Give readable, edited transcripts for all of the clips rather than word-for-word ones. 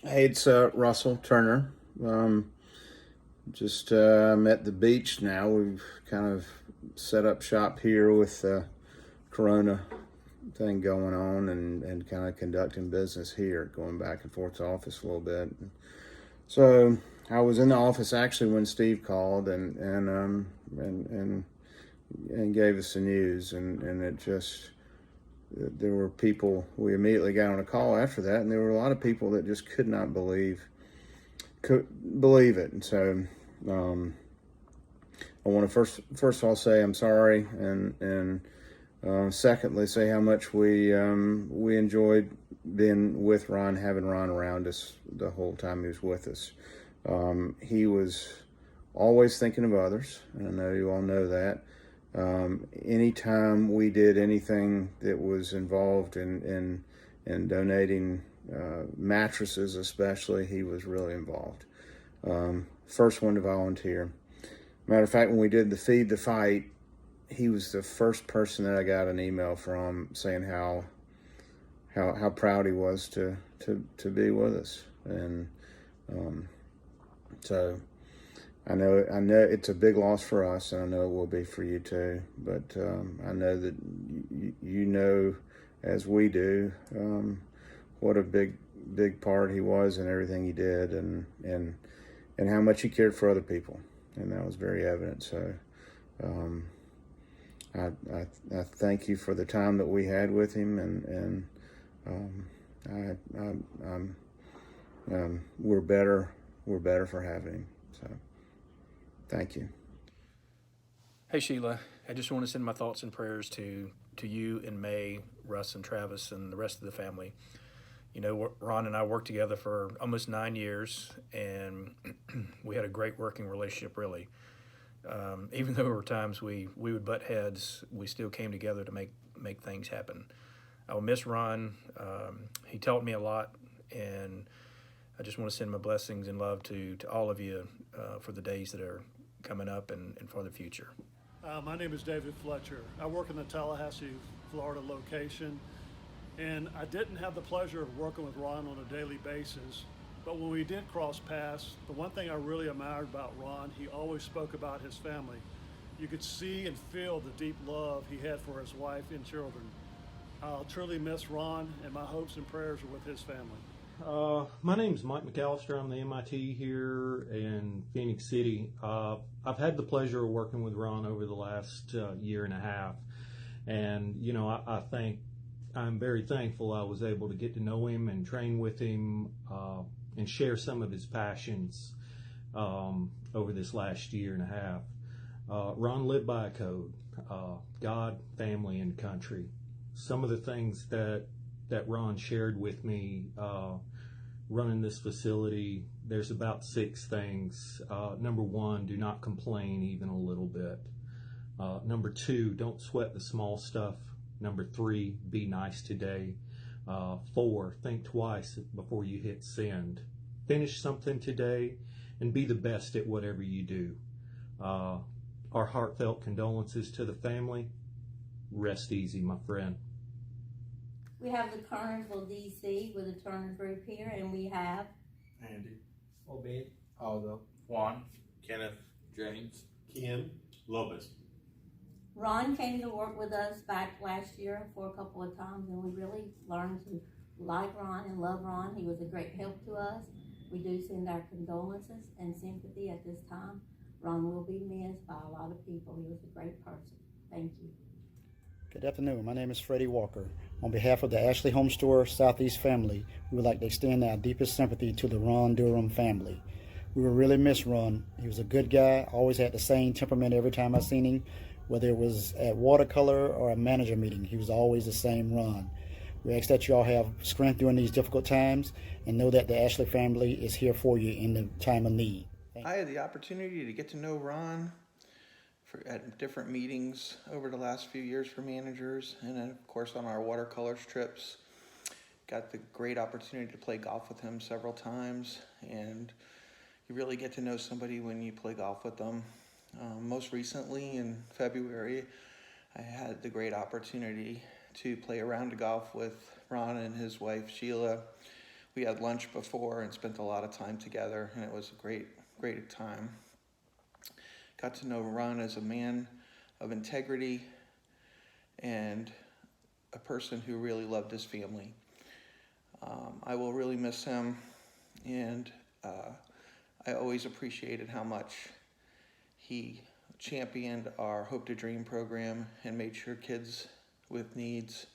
Hey, it's Russell Turner. Just I'm at the beach now. We've kind of set up shop here with the Corona thing going on, and kind of conducting business here, going back and forth to office a little bit. So I was in the office actually when Steve called and gave us the news, and it just there were people. We immediately got on a call after that, and there were a lot of people that just could believe it. And so I want to first of all say I'm sorry, and secondly say how much we enjoyed being with Ron, having Ron around us the whole time he was with us. He was always thinking of others, and I know you all know that. Anytime we did anything that was involved in donating mattresses, especially, he was really involved. First one to volunteer. Matter of fact, when we did the Feed the Fight, he was the first person that I got an email from saying how proud he was to be with us, and so I know it's a big loss for us, and I know it will be for you too. But I know that you know, as we do, what a big part he was in everything he did, and how much he cared for other people, and that was very evident. So I thank you for the time that we had with him, and we're better for having him. So thank you. Hey Sheila, I just want to send my thoughts and prayers to you and May, Russ and Travis, and the rest of the family. You know, Ron and I worked together for almost 9 years, and we had a great working relationship, really. Even though there were times we would butt heads, we still came together to make things happen. I will miss Ron. He taught me a lot, and I just want to send my blessings and love to all of you for the days that are coming up and for the future. My name is David Fletcher. I work in the Tallahassee, Florida location, and I didn't have the pleasure of working with Ron on a daily basis. But when we did cross paths, the one thing I really admired about Ron, he always spoke about his family. You could see and feel the deep love he had for his wife and children. I'll truly miss Ron, and my hopes and prayers are with his family. My name is Mike McAllister. I'm the MIT here in Phoenix City. I've had the pleasure of working with Ron over the last year and a half, and I'm very thankful I was able to get to know him and train with him and share some of his passions over this last year and a half. Ron lived by a code: God, family, and country. Some of the things that Ron shared with me running this facility, there's about 6 things. Number 1, do not complain even a little bit. Number 2, don't sweat the small stuff. Number 3, be nice today. 4, think twice before you hit send. Finish something today and be the best at whatever you do. Our heartfelt condolences to the family. Rest easy, my friend. We have the Turnersville, DC with the Turner Group here, and we have Andy, Obed, Aldo, Juan, Kenneth, James, Ken, Lopez. Ron came to work with us back last year for a couple of times, and we really learned to like Ron and love Ron. He was a great help to us. We do send our condolences and sympathy at this time. Ron will be missed by a lot of people. He was a great person. Thank you. Good afternoon. My name is Freddie Walker. On behalf of the Ashley Home Store Southeast family, we would like to extend our deepest sympathy to the Ron Durham family. We will really miss Ron. He was a good guy, always had the same temperament every time I seen him, whether it was at watercolor or a manager meeting. He was always the same Ron. We ask that you all have strength during these difficult times and know that the Ashley family is here for you in the time of need. I had the opportunity to get to know Ron at different meetings over the last few years for managers, and then of course on our watercolors trips. Got the great opportunity to play golf with him several times, and you really get to know somebody when you play golf with them. Most recently in February, I had the great opportunity to play a round of golf with Ron and his wife Sheila. We had lunch before and spent a lot of time together, and it was a great time. Got to know Ron as a man of integrity and a person who really loved his family. I will really miss him, and I always appreciated how much he championed our Hope to Dream program and made sure kids with needs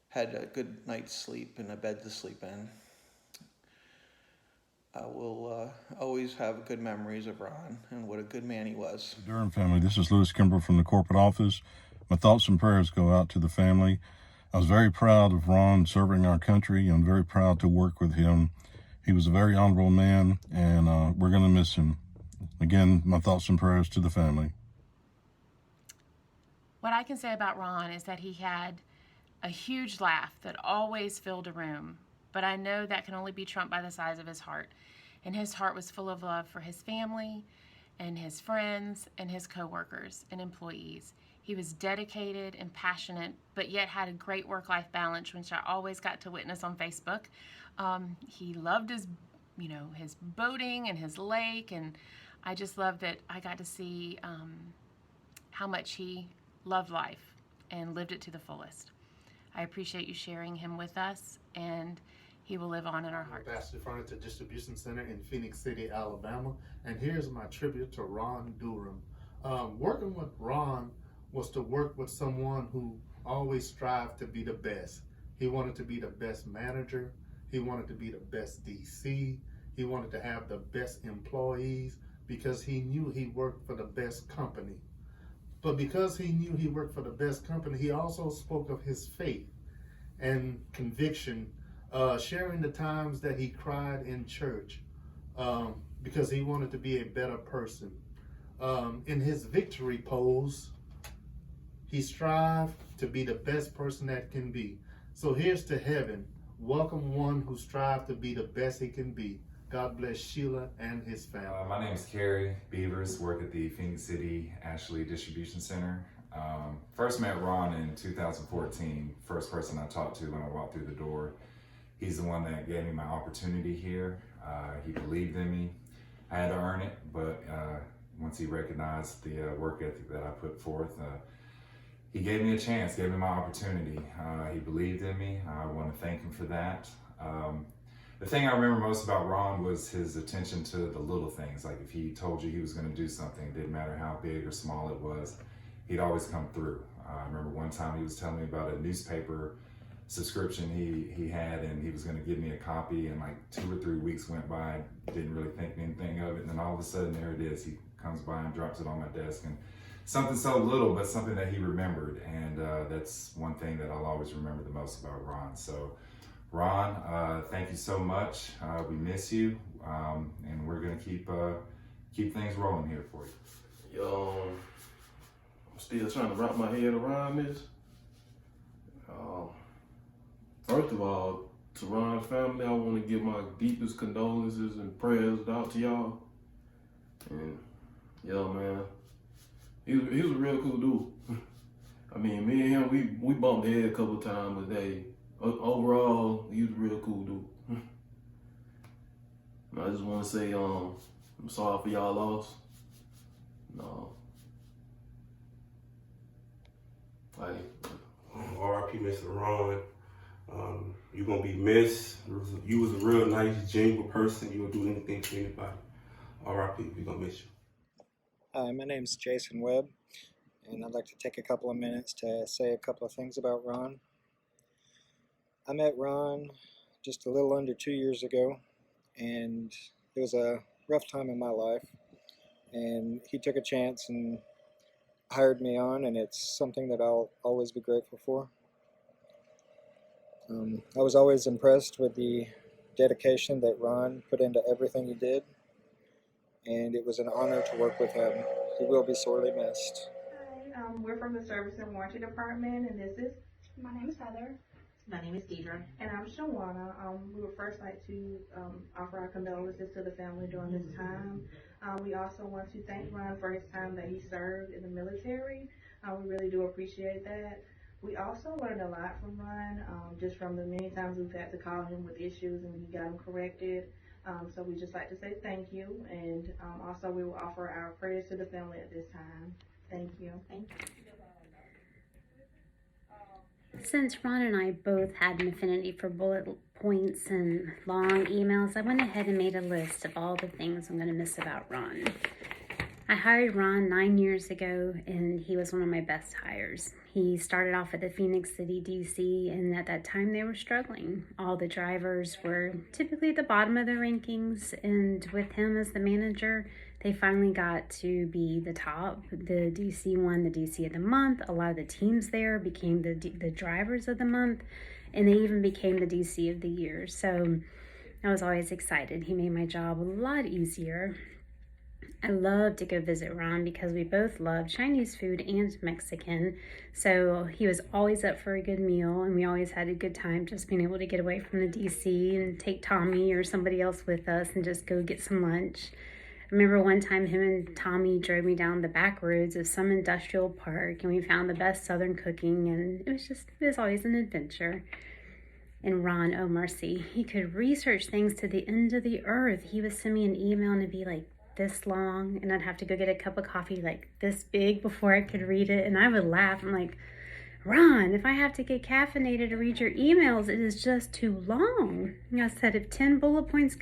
had a good night's sleep and a bed to sleep in. I will always have good memories of Ron and what a good man he was. Durham family, this is Lewis Kimber from the corporate office. My thoughts and prayers go out to the family. I was very proud of Ron serving our country. I'm very proud to work with him. He was a very honorable man, and we're going to miss him. Again, my thoughts and prayers to the family. What I can say about Ron is that he had a huge laugh that always filled a room, but I know that can only be trumped by the size of his heart. And his heart was full of love for his family and his friends and his coworkers and employees. He was dedicated and passionate, but yet had a great work-life balance, which I always got to witness on Facebook. He loved his boating and his lake, and I just love that I got to see how much he loved life and lived it to the fullest. I appreciate you sharing him with us, and he will live on in our hearts. Ambassador Furniture Distribution Center in Phoenix City, Alabama, and here's my tribute to Ron Durham. Working with Ron was to work with someone who always strived to be the best. He wanted to be the best manager. He wanted to be the best DC. He wanted to have the best employees because he knew he worked for the best company. But because he knew he worked for the best company, he also spoke of his faith and conviction, sharing the times that he cried in church because he wanted to be a better person. In his victory pose, he strived to be the best person that can be. So here's to heaven. Welcome one who strived to be the best he can be. God bless Sheila and his family. My name is Kerry Beavers, work at the Phoenix City Ashley Distribution Center. First met Ron in 2014, first person I talked to when I walked through the door. He's the one that gave me my opportunity here. He believed in me. I had to earn it, but once he recognized the work ethic that I put forth, he gave me a chance, gave me my opportunity. He believed in me. I want to thank him for that. The thing I remember most about Ron was his attention to the little things. Like if he told you he was going to do something, it didn't matter how big or small it was, he'd always come through. I remember one time he was telling me about a newspaper subscription he had, and he was going to give me a copy, and like 2 or 3 weeks went by, didn't really think anything of it, and then all of a sudden there it is. He comes by and drops it on my desk, and something so little, but something that he remembered, and that's one thing that I'll always remember the most about Ron. So Ron, thank you so much. We miss you, and we're gonna keep things rolling here for you. I'm still trying to wrap my head around this. First of all, to Ron's family, I want to give my deepest condolences and prayers out to y'all. And yeah, man, he was a real cool dude. I mean, me and him, we bumped heads a couple times a day. Overall, he was a real cool dude. And I just want to say, I'm sorry for y'all loss. No. R.I.P. Mr. Ron. You're gonna be missed. You was a real nice, genuine person. You would do anything for anybody. R.I.P. We're gonna miss you. Hi, my name is Jason Webb, and I'd like to take a couple of minutes to say a couple of things about Ron. I met Ron just a little under 2 years ago, and it was a rough time in my life, and he took a chance and hired me on, and it's something that I'll always be grateful for. I was always impressed with the dedication that Ron put into everything he did, and it was an honor to work with him. He will be sorely missed. Hi, we're from the Service and Warranty Department, and this is... My name is Heather. My name is Deidre. And I'm Shawana. We would first like to offer our condolences to the family during this time. We also want to thank Ron for his time that he served in the military. We really do appreciate that. We also learned a lot from Ron, just from the many times we've had to call him with issues and he got them corrected. So we just like to say thank you, and also we will offer our prayers to the family at this time. Thank you. Thank you. Since Ron and I both had an affinity for bullet points and long emails, I went ahead and made a list of all the things I'm going to miss about Ron. I hired Ron 9 years ago, and he was one of my best hires. He started off at the Phoenix City, DC, and at that time they were struggling. All the drivers were typically at the bottom of the rankings, and with him as the manager, they finally got to be the top. The DC won the DC of the month. A lot of the teams there became the drivers of the month, and they even became the DC of the year. So I was always excited. He made my job a lot easier. I love to go visit Ron because we both love Chinese food and Mexican. So he was always up for a good meal, and we always had a good time just being able to get away from the DC and take Tommy or somebody else with us and just go get some lunch. I remember one time him and Tommy drove me down the back roads of some industrial park, and we found the best Southern cooking, and it was always an adventure. And Ron, oh mercy, he could research things to the end of the earth. He would send me an email and it'd be like this long, and I'd have to go get a cup of coffee like this big before I could read it, and I would laugh. I'm like, Ron, if I have to get caffeinated to read your emails, it is just too long. And I said, if 10 bullet points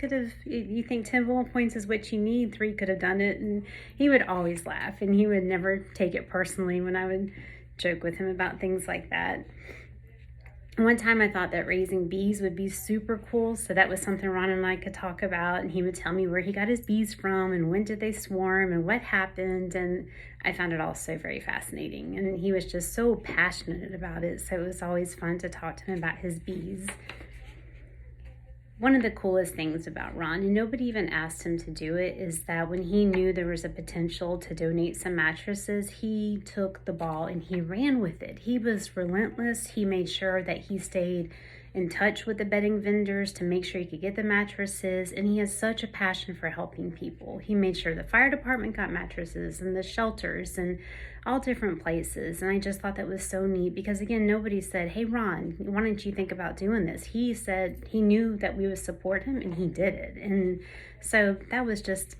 you think 10 bullet points is what you need, 3 could have done it. And he would always laugh, and he would never take it personally when I would joke with him about things like that. One time I thought that raising bees would be super cool, so that was something Ron and I could talk about, and he would tell me where he got his bees from and when did they swarm and what happened, and I found it all so very fascinating, and he was just so passionate about it, so it was always fun to talk to him about his bees. One of the coolest things about Ron, and nobody even asked him to do it, is that when he knew there was a potential to donate some mattresses, he took the ball and he ran with it. He was relentless. He made sure that he stayed in touch with the bedding vendors to make sure he could get the mattresses, and he has such a passion for helping people. He made sure the fire department got mattresses and the shelters and all different places, and I just thought that was so neat because, again, nobody said, hey Ron, why don't you think about doing this? He said he knew that we would support him, and he did it. And so that was just,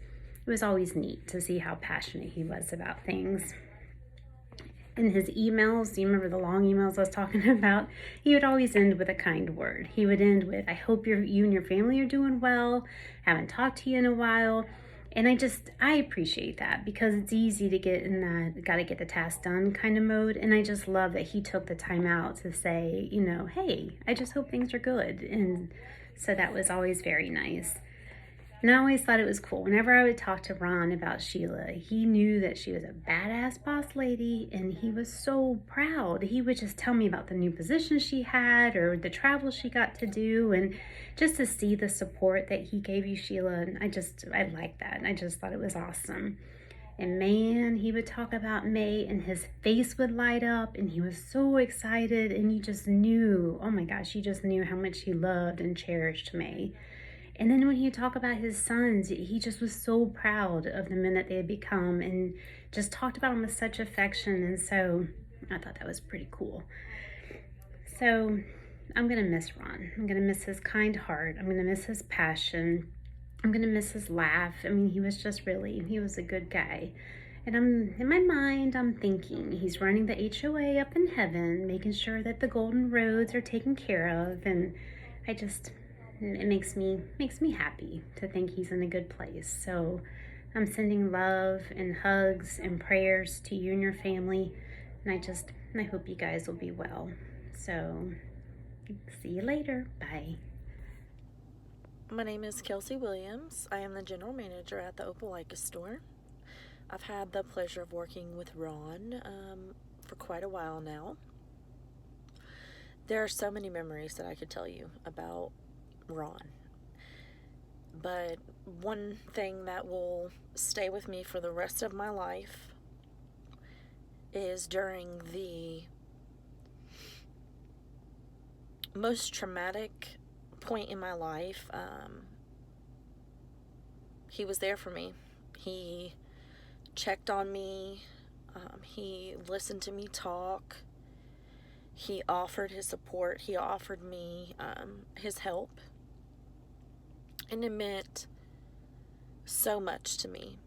it was always neat to see how passionate he was about things. In his emails, do you remember the long emails I was talking about? He would always end with a kind word. He would end with, I hope you and your family are doing well, haven't talked to you in a while. And I appreciate that because it's easy to get in that gotta get the task done kind of mode. And I just love that he took the time out to say, hey, I just hope things are good. And so that was always very nice. And I always thought it was cool. Whenever I would talk to Ron about Sheila, he knew that she was a badass boss lady, and he was so proud. He would just tell me about the new position she had or the travel she got to do, and just to see the support that he gave you, Sheila, and I liked that, and I just thought it was awesome. And man, he would talk about May, and his face would light up, and he was so excited, and you just knew, oh my gosh, you just knew how much he loved and cherished May. And then when he would talk about his sons, he just was so proud of the men that they had become and just talked about them with such affection. And so I thought that was pretty cool. So I'm going to miss Ron. I'm going to miss his kind heart. I'm going to miss his passion. I'm going to miss his laugh. I mean, he was a good guy. And in my mind, I'm thinking he's running the HOA up in heaven, making sure that the golden roads are taken care of. And it makes me happy to think he's in a good place. So I'm sending love and hugs and prayers to you and your family, and I hope you guys will be well. So see you later. Bye. My name is Kelsey Williams. I am the general manager at the Opelika store. I've had the pleasure of working with Ron for quite a while now. There are so many memories that I could tell you about Ron, but one thing that will stay with me for the rest of my life is during the most traumatic point in my life. He was there for me. He checked on me. He listened to me talk. He offered his support. He offered me his help. And it meant so much to me.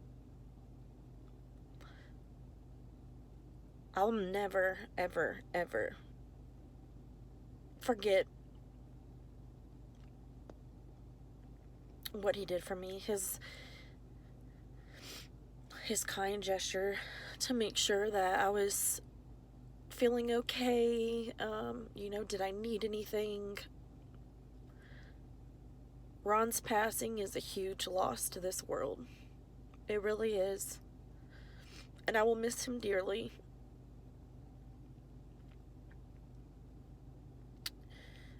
I'll never, ever, ever forget what he did for me. His kind gesture to make sure that I was feeling okay. Did I need anything? Ron's passing is a huge loss to this world. It really is. And I will miss him dearly.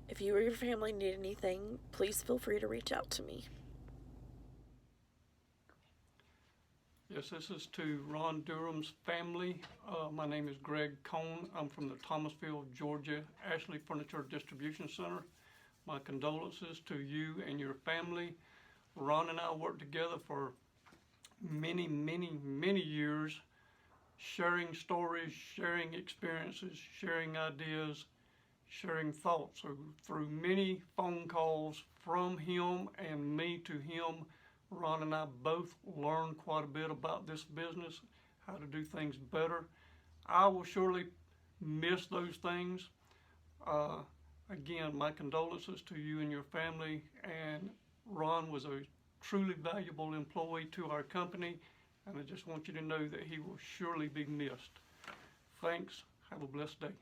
If you or your family need anything, please feel free to reach out to me. Yes, this is to Ron Durham's family. My name is Greg Cohn. I'm from the Thomasville, Georgia, Ashley Furniture Distribution Center. My condolences to you and your family. Ron and I worked together for many, many, many years, sharing stories, sharing experiences, sharing ideas, sharing thoughts. So through many phone calls from him and me to him, Ron and I both learned quite a bit about this business, how to do things better. I will surely miss those things. Again, my condolences to you and your family, and Ron was a truly valuable employee to our company, and I just want you to know that he will surely be missed. Thanks. Have a blessed day.